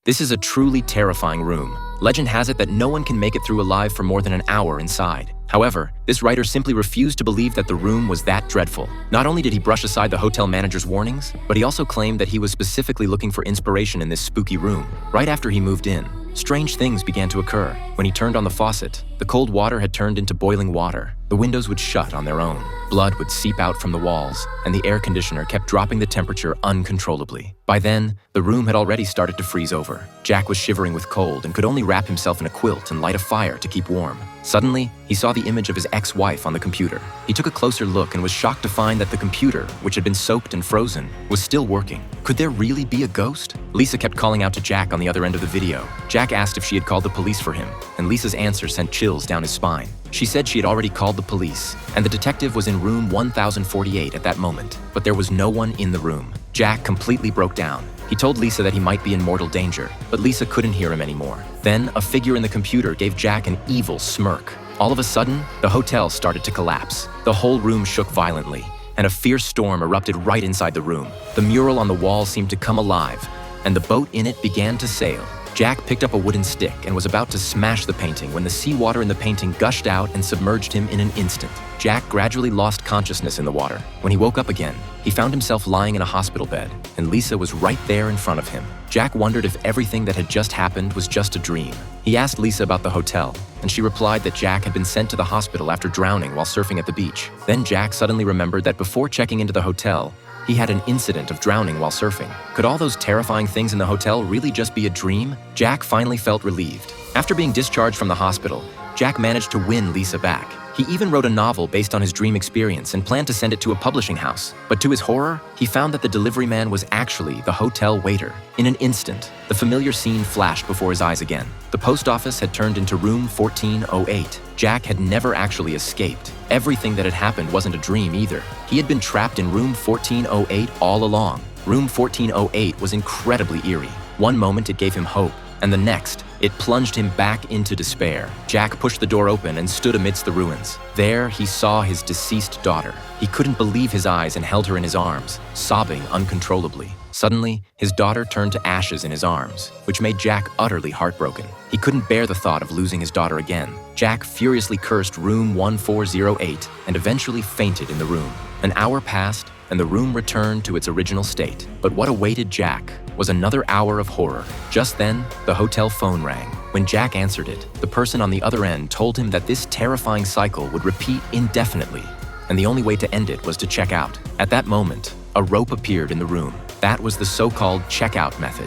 This is a truly terrifying room. Legend has it that no one can make it through alive for more than an hour inside. However, this writer simply refused to believe that the room was that dreadful. Not only did he brush aside the hotel manager's warnings, but he also claimed that he was specifically looking for inspiration in this spooky room. Right after he moved in, strange things began to occur. When he turned on the faucet, the cold water had turned into boiling water. The windows would shut on their own. Blood would seep out from the walls, and the air conditioner kept dropping the temperature uncontrollably. By then, the room had already started to freeze over. Jack was shivering with cold and could only wrap himself in a quilt and light a fire to keep warm. Suddenly, he saw the image of his ex-wife on the computer. He took a closer look and was shocked to find that the computer, which had been soaked and frozen, was still working. Could there really be a ghost? Lisa kept calling out to Jack on the other end of the video. Jack asked if she had called the police for him, and Lisa's answer sent chills down his spine. She said she had already called the police, and the detective was in room 1048 at that moment, but there was no one in the room. Jack completely broke down. He told Lisa that he might be in mortal danger, but Lisa couldn't hear him anymore. Then, a figure in the computer gave Jack an evil smirk. All of a sudden, the hotel started to collapse. The whole room shook violently, and a fierce storm erupted right inside the room. The mural on the wall seemed to come alive, and the boat in it began to sail. Jack picked up a wooden stick and was about to smash the painting when the seawater in the painting gushed out and submerged him in an instant. Jack gradually lost consciousness in the water. When he woke up again, he found himself lying in a hospital bed, and Lisa was right there in front of him. Jack wondered if everything that had just happened was just a dream. He asked Lisa about the hotel, and she replied that Jack had been sent to the hospital after drowning while surfing at the beach. Then Jack suddenly remembered that before checking into the hotel, he had an incident of drowning while surfing. Could all those terrifying things in the hotel really just be a dream? Jack finally felt relieved. After being discharged from the hospital, Jack managed to win Lisa back. He even wrote a novel based on his dream experience and planned to send it to a publishing house. But to his horror, he found that the delivery man was actually the hotel waiter. In an instant, the familiar scene flashed before his eyes again. The post office had turned into room 1408. Jack had never actually escaped. Everything that had happened wasn't a dream either. He had been trapped in room 1408 all along. Room 1408 was incredibly eerie. One moment it gave him hope, and the next, it plunged him back into despair. Jack pushed the door open and stood amidst the ruins. There, he saw his deceased daughter. He couldn't believe his eyes and held her in his arms, sobbing uncontrollably. Suddenly, his daughter turned to ashes in his arms, which made Jack utterly heartbroken. He couldn't bear the thought of losing his daughter again. Jack furiously cursed room 1408 and eventually fainted in the room. An hour passed, and the room returned to its original state. But what awaited Jack was another hour of horror. Just then, the hotel phone rang. When Jack answered it, the person on the other end told him that this terrifying cycle would repeat indefinitely, and the only way to end it was to check out. At that moment, a rope appeared in the room. That was the so-called checkout method.